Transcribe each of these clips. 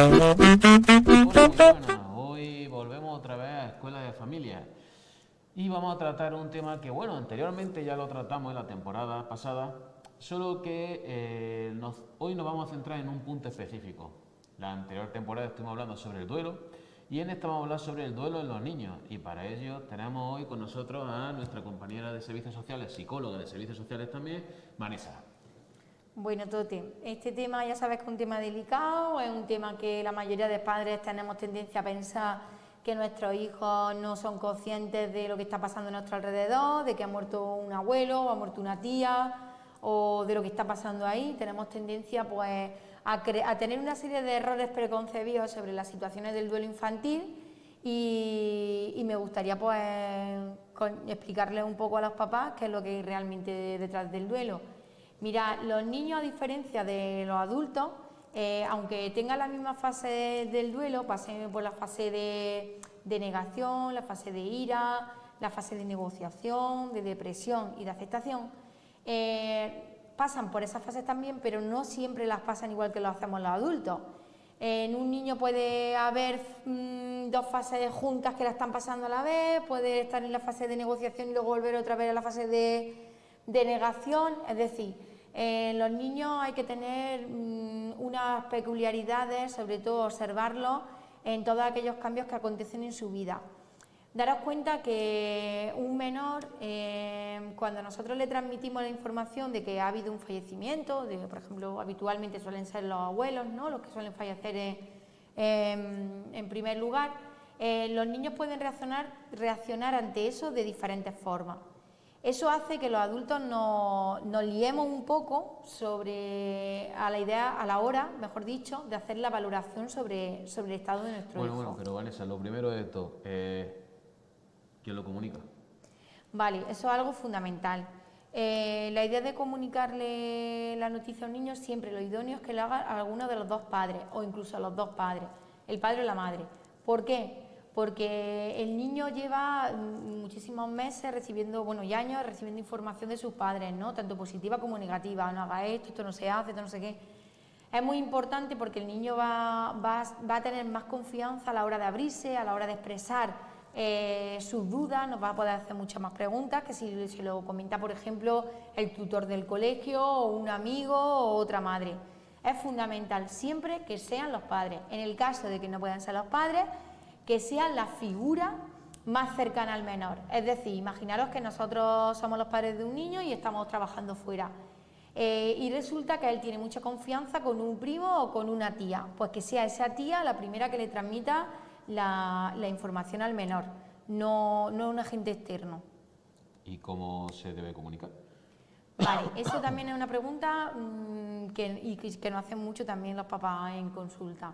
Hola, muy buenas. Hoy volvemos otra vez a Escuela de Familia y vamos a tratar un tema que, bueno, anteriormente ya lo tratamos en la temporada pasada, solo que hoy nos vamos a centrar en un punto específico. La anterior temporada estuvimos hablando sobre el duelo y en esta vamos a hablar sobre el duelo en los niños, y para ello tenemos hoy con nosotros a nuestra compañera de Servicios Sociales, psicóloga de Servicios Sociales también, Vanessa. Bueno, Toti, este tema ya sabes que es un tema delicado, es un tema que la mayoría de padres tenemos tendencia a pensar que nuestros hijos no son conscientes de lo que está pasando a nuestro alrededor, de que ha muerto un abuelo o ha muerto una tía o de lo que está pasando ahí. Tenemos tendencia pues a tener una serie de errores preconcebidos sobre las situaciones del duelo infantil y me gustaría pues explicarles un poco a los papás qué es lo que hay realmente detrás del duelo. Mira, los niños, a diferencia de los adultos, aunque tengan la misma fase del duelo, pasen por la fase de negación, la fase de ira, la fase de negociación, de depresión y de aceptación, pasan por esas fases también, pero no siempre las pasan igual que lo hacemos los adultos. En un niño puede haber dos fases juntas que la están pasando a la vez, puede estar en la fase de negociación y luego volver otra vez a la fase de negación, es decir, en los niños hay que tener unas peculiaridades, sobre todo observarlos en todos aquellos cambios que acontecen en su vida. Daros cuenta que un menor, cuando nosotros le transmitimos la información de que ha habido un fallecimiento, por ejemplo, habitualmente suelen ser los abuelos, ¿no?, los que suelen fallecer en primer lugar, los niños pueden reaccionar ante eso de diferentes formas. Eso hace que los adultos nos liemos un poco a la hora, mejor dicho, de hacer la valoración sobre el estado de nuestro hijo. Bueno, pero Vanessa, lo primero de todo, ¿quién lo comunica? Vale, eso es algo fundamental. La idea de comunicarle la noticia a un niño, siempre lo idóneo es que lo haga alguno de los dos padres, o incluso a los dos padres, el padre o la madre. ¿Por qué? Porque el niño lleva muchísimos meses recibiendo, y años recibiendo información de sus padres, ¿no?, tanto positiva como negativa. No haga esto no se hace, esto no sé qué. Es muy importante porque el niño va a tener más confianza a la hora de abrirse, a la hora de expresar sus dudas, nos va a poder hacer muchas más preguntas que si se lo comenta, por ejemplo, el tutor del colegio o un amigo o otra madre. Es fundamental siempre que sean los padres. En el caso de que no puedan ser los padres, que sean la figura más cercana al menor. Es decir, imaginaros que nosotros somos los padres de un niño y estamos trabajando fuera. Y resulta que él tiene mucha confianza con un primo o con una tía. Pues que sea esa tía la primera que le transmita la información al menor, no un agente externo. ¿Y cómo se debe comunicar? Vale, eso también es una pregunta que nos hacen mucho también los papás en consulta.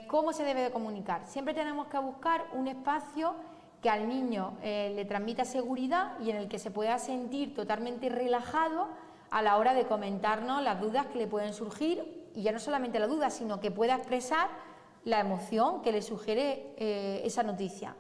¿Cómo se debe de comunicar? Siempre tenemos que buscar un espacio que al niño le transmita seguridad y en el que se pueda sentir totalmente relajado a la hora de comentarnos las dudas que le pueden surgir, y ya no solamente la duda, sino que pueda expresar la emoción que le sugiere esa noticia.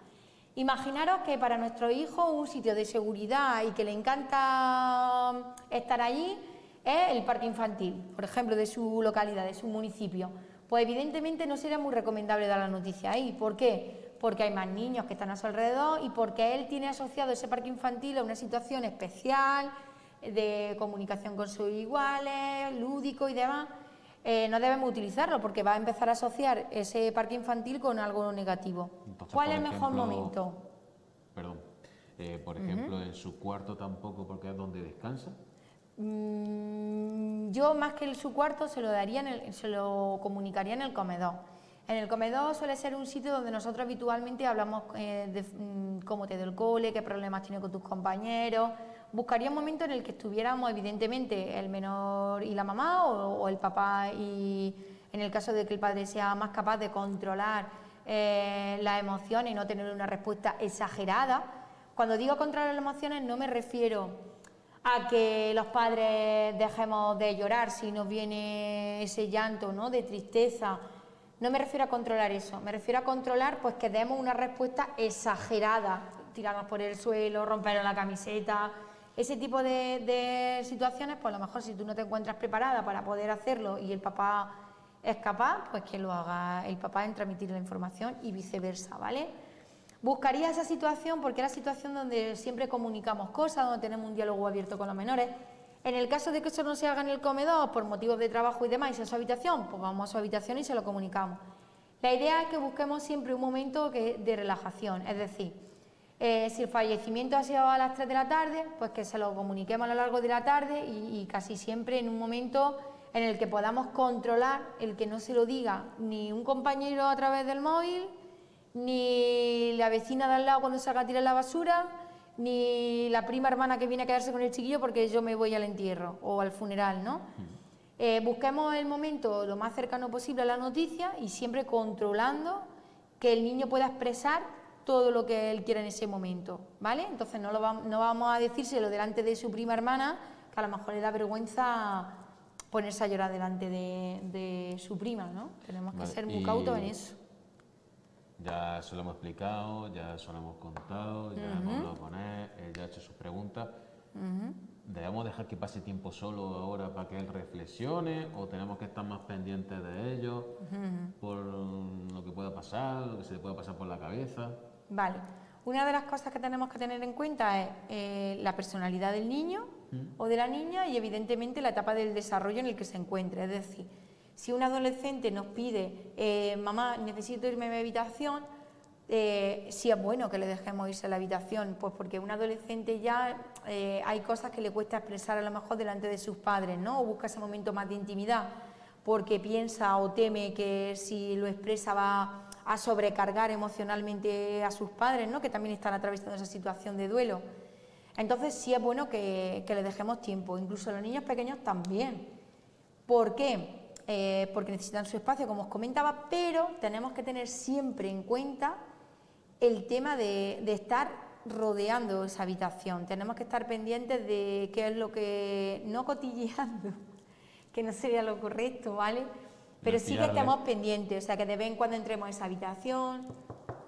Imaginaros que para nuestro hijo un sitio de seguridad y que le encanta estar allí es el parque infantil, por ejemplo, de su localidad, de su municipio. Pues evidentemente no sería muy recomendable dar la noticia ahí. ¿Por qué? Porque hay más niños que están a su alrededor y porque él tiene asociado ese parque infantil a una situación especial de comunicación con sus iguales, lúdico y demás. No debemos utilizarlo porque va a empezar a asociar ese parque infantil con algo negativo. Entonces, ¿Cuál es el mejor momento? Perdón, por ejemplo, en su cuarto tampoco, porque es donde descansa. Yo, más que en su cuarto, se lo comunicaría en el comedor. En el comedor suele ser un sitio donde nosotros habitualmente hablamos de cómo te dio el cole, qué problemas tienes con tus compañeros. Buscaría un momento en el que estuviéramos, evidentemente, el menor y la mamá, o el papá, y en el caso de que el padre sea más capaz de controlar las emociones y no tener una respuesta exagerada. Cuando digo controlar las emociones no me refiero a que los padres dejemos de llorar si nos viene ese llanto, ¿no?, de tristeza. No me refiero a controlar eso, me refiero a controlar pues que demos una respuesta exagerada, tirarnos por el suelo, rompernos la camiseta, ese tipo de situaciones. Pues a lo mejor si tú no te encuentras preparada para poder hacerlo y el papá es capaz, pues que lo haga el papá en transmitir la información y viceversa, ¿vale? Buscaría esa situación porque es la situación donde siempre comunicamos cosas, donde tenemos un diálogo abierto con los menores. En el caso de que eso no se haga en el comedor por motivos de trabajo y demás y sea su habitación, pues vamos a su habitación y se lo comunicamos. La idea es que busquemos siempre un momento de relajación, es decir, si el fallecimiento ha sido a las 3 de la tarde, pues que se lo comuniquemos a lo largo de la tarde y casi siempre en un momento en el que podamos controlar el que no se lo diga ni un compañero a través del móvil, ni la vecina de al lado cuando salga a tirar la basura, ni la prima hermana que viene a quedarse con el chiquillo porque yo me voy al entierro o al funeral, ¿no? Busquemos el momento lo más cercano posible a la noticia y siempre controlando que el niño pueda expresar todo lo que él quiera en ese momento, ¿vale? Entonces no vamos a decírselo delante de su prima hermana, que a lo mejor le da vergüenza ponerse a llorar delante de su prima, ¿no? Tenemos que ser muy cautos en eso. Ya se lo hemos explicado, ya se lo hemos contado, ya hemos hablado con él, él ya ha hecho sus preguntas. ¿Debemos dejar que pase tiempo solo ahora para que él reflexione o tenemos que estar más pendientes de ello por lo que pueda pasar, lo que se le pueda pasar por la cabeza? Vale, una de las cosas que tenemos que tener en cuenta es la personalidad del niño o de la niña y evidentemente la etapa del desarrollo en el que se encuentre. Es decir, si un adolescente nos pide, mamá, necesito irme a mi habitación, sí es bueno que le dejemos irse a la habitación, pues porque un adolescente ya hay cosas que le cuesta expresar a lo mejor delante de sus padres, ¿no? O busca ese momento más de intimidad, porque piensa o teme que si lo expresa va a sobrecargar emocionalmente a sus padres, ¿no? Que también están atravesando esa situación de duelo. Entonces sí es bueno que le dejemos tiempo, incluso a los niños pequeños también. ¿Por qué? Porque necesitan su espacio, como os comentaba, pero tenemos que tener siempre en cuenta el tema de estar rodeando esa habitación. Tenemos que estar pendientes de qué es lo que... no cotilleando, que no sería lo correcto, ¿vale? Pero sí que estemos pendientes, o sea, que de vez en cuando entremos a esa habitación,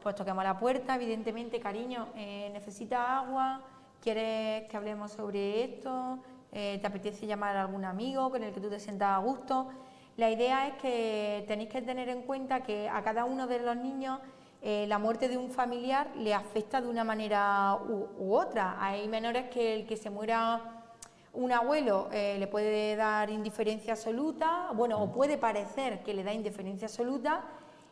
pues toquemos la puerta, evidentemente, cariño, ¿necesitas agua? ¿Quieres que hablemos sobre esto? ¿Te apetece llamar a algún amigo con el que tú te sientas a gusto? La idea es que tenéis que tener en cuenta que a cada uno de los niños la muerte de un familiar le afecta de una manera u otra. Hay menores que el que se muera un abuelo le puede dar indiferencia absoluta, bueno, o puede parecer que le da indiferencia absoluta,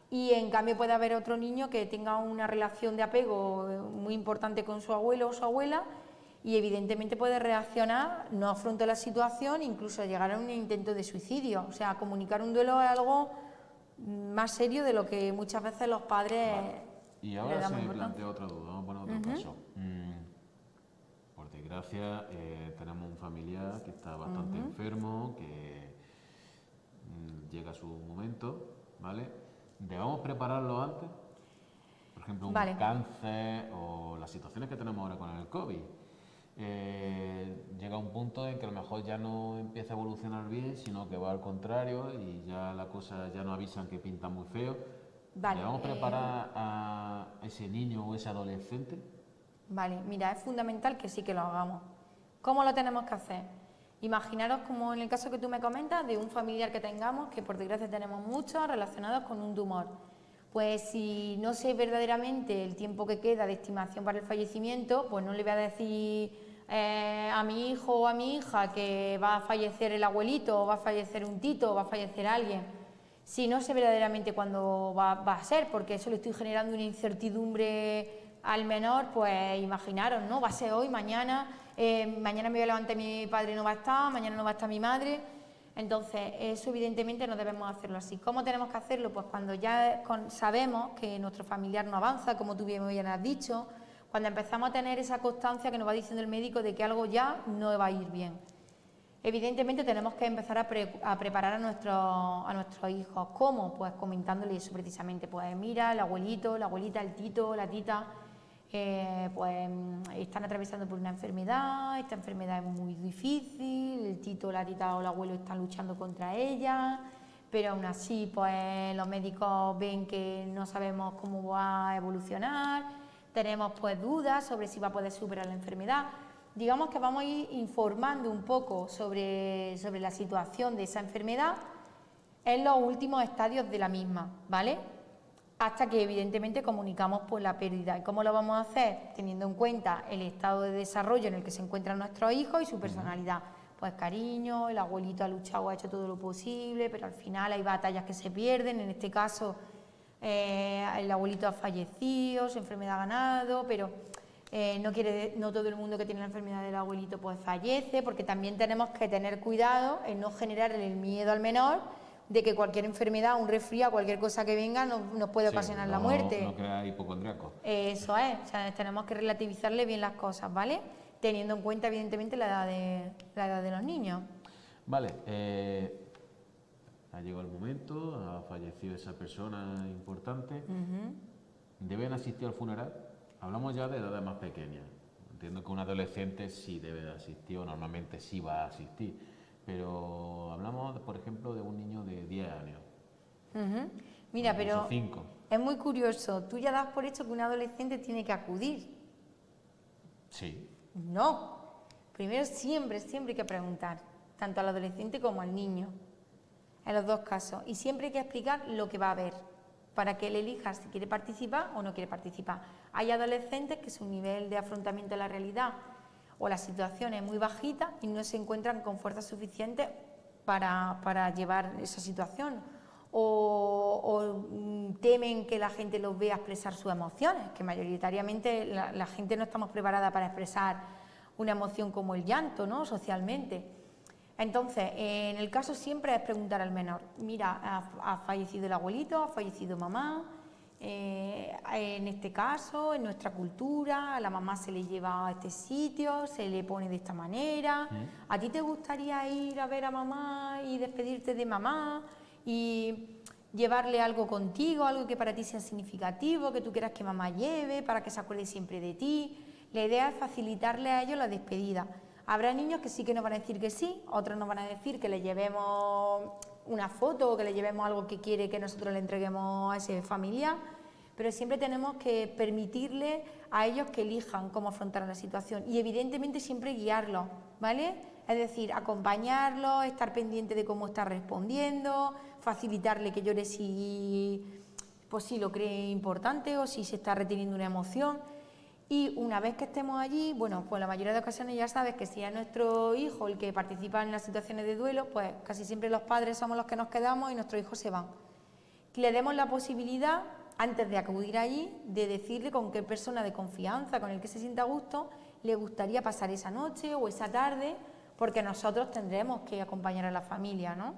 y en cambio puede haber otro niño que tenga una relación de apego muy importante con su abuelo o su abuela y evidentemente puede reaccionar, no afronta la situación, incluso llegar a un intento de suicidio. O sea, comunicar un duelo es algo más serio de lo que muchas veces los padres... Vale. Y ahora se me plantea otra duda, vamos a poner otro caso. Por desgracia, tenemos un familiar que está bastante enfermo, que llega su momento, ¿vale? ¿Debemos prepararlo antes? Por ejemplo, un cáncer o las situaciones que tenemos ahora con el COVID. Llega un punto en que a lo mejor ya no empieza a evolucionar bien, sino que va al contrario y ya la cosa ya no avisan que pinta muy feo. ¿Debemos preparar a ese niño o ese adolescente? Vale, mira, es fundamental que sí que lo hagamos. ¿Cómo lo tenemos que hacer? Imaginaros como en el caso que tú me comentas de un familiar que tengamos, que por desgracia tenemos muchos relacionados con un tumor. Pues si no sé verdaderamente el tiempo que queda de estimación para el fallecimiento, pues no le voy a decir a mi hijo o a mi hija que va a fallecer el abuelito, o va a fallecer un tito, o va a fallecer alguien. Si no sé verdaderamente cuándo va a ser, porque eso le estoy generando una incertidumbre al menor, pues imaginaros, ¿no? Va a ser hoy, mañana, mañana me voy a levantar y mi padre no va a estar, mañana no va a estar mi madre. Entonces, eso evidentemente no debemos hacerlo así. ¿Cómo tenemos que hacerlo? Pues cuando ya sabemos que nuestro familiar no avanza, como tú bien has dicho, cuando empezamos a tener esa constancia que nos va diciendo el médico de que algo ya no va a ir bien. Evidentemente tenemos que empezar a preparar a nuestros hijos. ¿Cómo? Pues comentándoles eso precisamente. Pues mira, el abuelito, la abuelita, el tito, la tita, pues están atravesando por una enfermedad, esta enfermedad es muy difícil, el tito, la tita o el abuelo están luchando contra ella, pero aún así pues los médicos ven que no sabemos cómo va a evolucionar, tenemos pues dudas sobre si va a poder superar la enfermedad. Digamos que vamos a ir informando un poco sobre la situación de esa enfermedad. en los últimos estadios de la misma, ¿vale? Hasta que evidentemente comunicamos pues la pérdida. ¿Y cómo lo vamos a hacer? Teniendo en cuenta el estado de desarrollo en el que se encuentran nuestros hijos y su personalidad. Pues cariño, el abuelito ha luchado, ha hecho todo lo posible, pero al final hay batallas que se pierden. En este caso, el abuelito ha fallecido, su enfermedad ha ganado, pero no todo el mundo que tiene la enfermedad del abuelito pues fallece, porque también tenemos que tener cuidado en no generar el miedo al menor de que cualquier enfermedad, un resfriado, cualquier cosa que venga nos puede ocasionar la muerte. No crea hipocondriaco. Eso es, o sea, tenemos que relativizarle bien las cosas, ¿vale? Teniendo en cuenta, evidentemente, la edad de los niños. Vale, ha llegado el momento, ha fallecido esa persona importante. ¿Deben asistir al funeral? Hablamos ya de edades más pequeñas. Entiendo que un adolescente sí debe de asistir o normalmente sí va a asistir. Pero hablamos, por ejemplo, de un niño de 10 años. Mira, pero 5. Es muy curioso. Tú ya das por hecho que un adolescente tiene que acudir. Sí. No. Primero siempre hay que preguntar, tanto al adolescente como al niño, en los dos casos. Y siempre hay que explicar lo que va a ver, para que él elija si quiere participar o no quiere participar. Hay adolescentes que su nivel de afrontamiento de la realidad o la situación es muy bajita y no se encuentran con fuerza suficiente para llevar esa situación, o temen que la gente los vea expresar sus emociones, que mayoritariamente la gente no estamos preparada para expresar una emoción como el llanto, ¿no?, socialmente. Entonces, en el caso siempre es preguntar al menor: mira, ha fallecido el abuelito, ha fallecido mamá. En este caso, en nuestra cultura, a la mamá se le lleva a este sitio, se le pone de esta manera. ¿A ti te gustaría ir a ver a mamá y despedirte de mamá y llevarle algo contigo, algo que para ti sea significativo, que tú quieras que mamá lleve para que se acuerde siempre de ti? La idea es facilitarle a ellos la despedida. Habrá niños que sí que nos van a decir que sí, otros nos van a decir que le llevemos una foto o que le llevemos algo que quiere que nosotros le entreguemos a ese familiar, pero siempre tenemos que permitirle a ellos que elijan cómo afrontar la situación y evidentemente siempre guiarlos, ¿vale? Es decir, acompañarlos, estar pendiente de cómo está respondiendo, facilitarle que llore si lo cree importante o si se está reteniendo una emoción. Y una vez que estemos allí, bueno, pues la mayoría de ocasiones ya sabes que si es nuestro hijo el que participa en las situaciones de duelo, pues casi siempre los padres somos los que nos quedamos y nuestros hijos se van. Le demos la posibilidad, antes de acudir allí, de decirle con qué persona de confianza, con el que se sienta a gusto, le gustaría pasar esa noche o esa tarde, porque nosotros tendremos que acompañar a la familia, ¿no?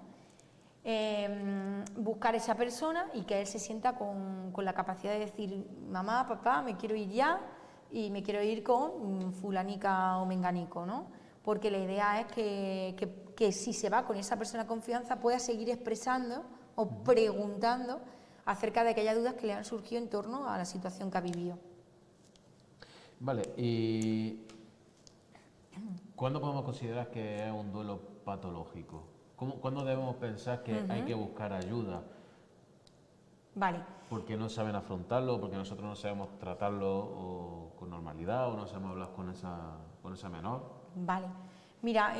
Buscar esa persona y que él se sienta con la capacidad de decir: mamá, papá, me quiero ir ya, y me quiero ir con fulanica o menganico, ¿no? Porque la idea es que si se va con esa persona de confianza pueda seguir expresando o preguntando acerca de aquellas dudas que le han surgido en torno a la situación que ha vivido. Vale, ¿y cuándo podemos considerar que es un duelo patológico? ¿Cuándo debemos pensar que hay que buscar ayuda? Vale. Porque no saben afrontarlo, porque nosotros no sabemos tratarlo con normalidad o no sabemos hablar con esa menor. Vale. Mira,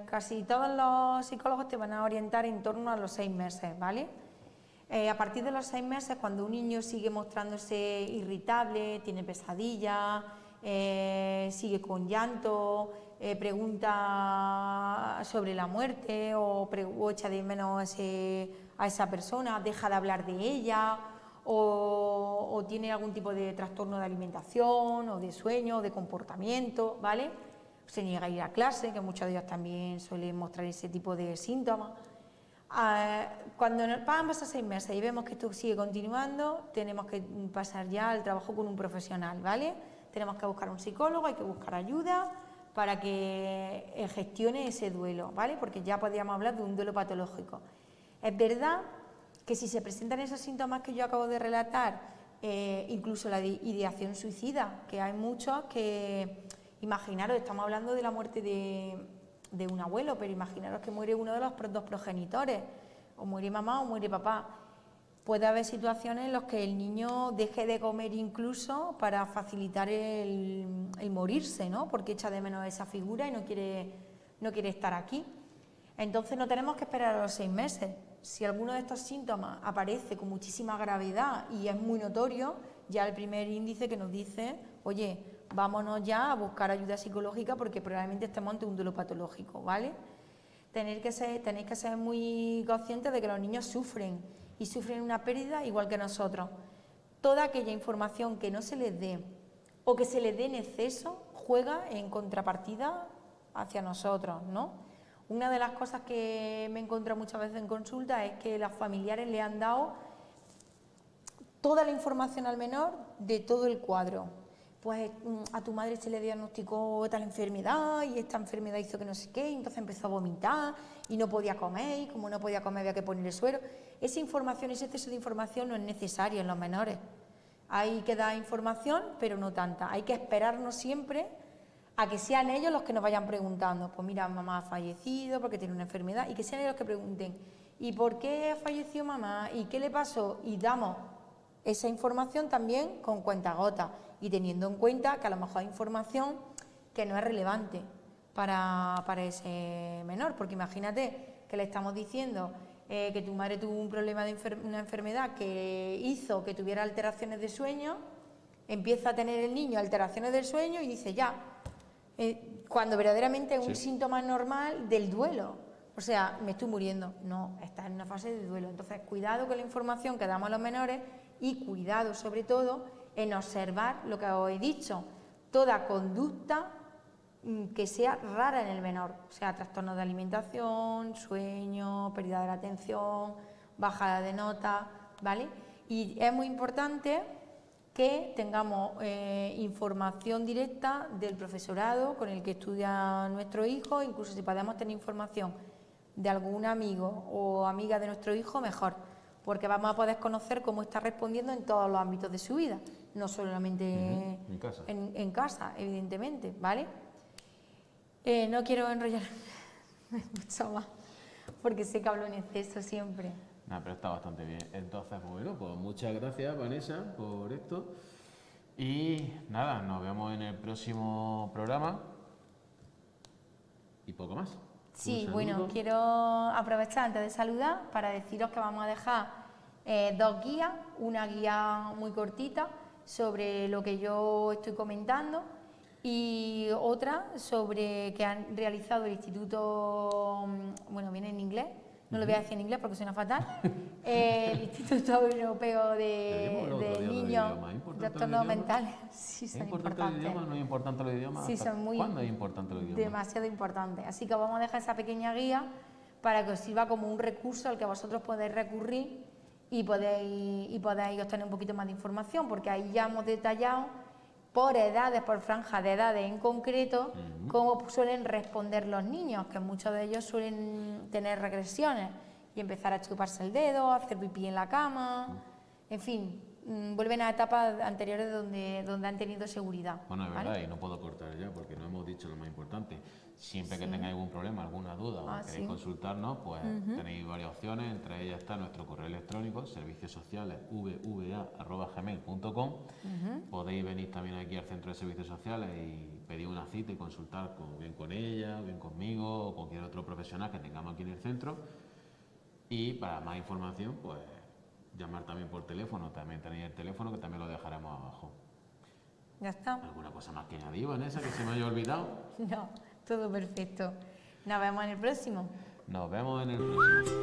casi todos los psicólogos te van a orientar en torno a los 6 meses, ¿vale? A partir de los 6 meses, cuando un niño sigue mostrándose irritable, tiene pesadillas, sigue con llanto, pregunta sobre la muerte o echa de menos a esa persona, deja de hablar de ella o tiene algún tipo de trastorno de alimentación o de sueño o de comportamiento, ¿vale? Se niega a ir a clase, que muchos de ellos también suelen mostrar ese tipo de síntomas. Cuando pasan 6 meses y vemos que esto sigue continuando, tenemos que pasar ya al trabajo con un profesional, ¿vale? Tenemos que buscar un psicólogo, hay que buscar ayuda para que gestione ese duelo, ¿vale? Porque ya podríamos hablar de un duelo patológico. Es verdad que si se presentan esos síntomas que yo acabo de relatar, incluso la ideación suicida, que hay muchos que, imaginaros, estamos hablando de la muerte de un abuelo, pero imaginaros que muere uno de los dos progenitores, o muere mamá o muere papá. Puede haber situaciones en las que el niño deje de comer incluso para facilitar el morirse, ¿no? Porque echa de menos esa figura y no quiere estar aquí. Entonces no tenemos que esperar a los 6 meses. Si alguno de estos síntomas aparece con muchísima gravedad y es muy notorio, ya el primer índice que nos dice, oye, vámonos ya a buscar ayuda psicológica porque probablemente estemos ante un duelo patológico, ¿vale? Tenéis que ser muy conscientes de que los niños sufren y sufren una pérdida igual que nosotros. Toda aquella información que no se les dé o que se les dé en exceso juega en contrapartida hacia nosotros, ¿no? Una de las cosas que me he encontrado muchas veces en consulta es que los familiares le han dado toda la información al menor de todo el cuadro. Pues a tu madre se le diagnosticó tal enfermedad y esta enfermedad hizo que no sé qué, y entonces empezó a vomitar y no podía comer, y como no podía comer había que ponerle suero. Esa información, ese exceso de información no es necesario en los menores. Hay que dar información, pero no tanta. Hay que esperarnos siempre a que sean ellos los que nos vayan preguntando, pues mira, mamá ha fallecido porque tiene una enfermedad, y que sean ellos los que pregunten, ¿y por qué falleció mamá? ¿Y qué le pasó? Y damos esa información también con cuentagotas y teniendo en cuenta que a lo mejor hay información que no es relevante para ese menor, porque imagínate que le estamos diciendo que tu madre tuvo un problema de una enfermedad que hizo que tuviera alteraciones de sueño, empieza a tener el niño alteraciones del sueño y dice ya, cuando verdaderamente es un síntoma normal del duelo. O sea, me estoy muriendo. No, estás en una fase de duelo. Entonces, cuidado con la información que damos a los menores y cuidado, sobre todo, en observar lo que os he dicho. Toda conducta que sea rara en el menor. O sea, trastornos de alimentación, sueño, pérdida de la atención, bajada de nota, ¿vale? Y es muy importante que tengamos información directa del profesorado con el que estudia nuestro hijo, incluso si podemos tener información de algún amigo o amiga de nuestro hijo, mejor, porque vamos a poder conocer cómo está respondiendo en todos los ámbitos de su vida, no solamente en casa, evidentemente, ¿vale? No quiero enrollar mucho más, porque sé que hablo en exceso siempre. No, pero está bastante bien. Entonces, bueno, pues muchas gracias, Vanessa, por esto. Y nada, nos vemos en el próximo programa. Y poco más. Sí, bueno, quiero aprovechar antes de saludar para deciros que vamos a dejar 2 guías. Una guía muy cortita sobre lo que yo estoy comentando y otra sobre que han realizado el Instituto, bueno, viene en inglés. No lo voy a decir en inglés porque suena fatal. El Instituto Europeo de Niños Trastornos Mentales. Sí, son importantes. ¿Es importante el idioma? ¿No es importante los idiomas? Sí, son muy... ¿Cuándo es importante los idiomas? Demasiado importante. Así que vamos a dejar esa pequeña guía para que os sirva como un recurso al que vosotros podéis recurrir y podéis obtener un poquito más de información, porque ahí ya hemos detallado por edades, por franjas de edades en concreto, cómo suelen responder los niños, que muchos de ellos suelen tener regresiones y empezar a chuparse el dedo, hacer pipí en la cama, en fin, vuelven a etapas anteriores donde han tenido seguridad. Bueno, es ¿vale? verdad, y no puedo cortar ya porque no hemos dicho lo más importante. Siempre que tengáis algún problema, alguna duda o queréis consultarnos, pues tenéis varias opciones. Entre ellas está nuestro correo electrónico, serviciosociales@gmail.com. Podéis venir también aquí al Centro de Servicios Sociales y pedir una cita y consultar bien con ella, bien conmigo o cualquier otro profesional que tengamos aquí en el centro. Y para más información, pues llamar también por teléfono. También tenéis el teléfono que también lo dejaremos abajo. Ya está. ¿Alguna cosa más que añadir, Vanessa, que se me haya olvidado? No, todo perfecto. Nos vemos en el próximo. Nos vemos en el próximo.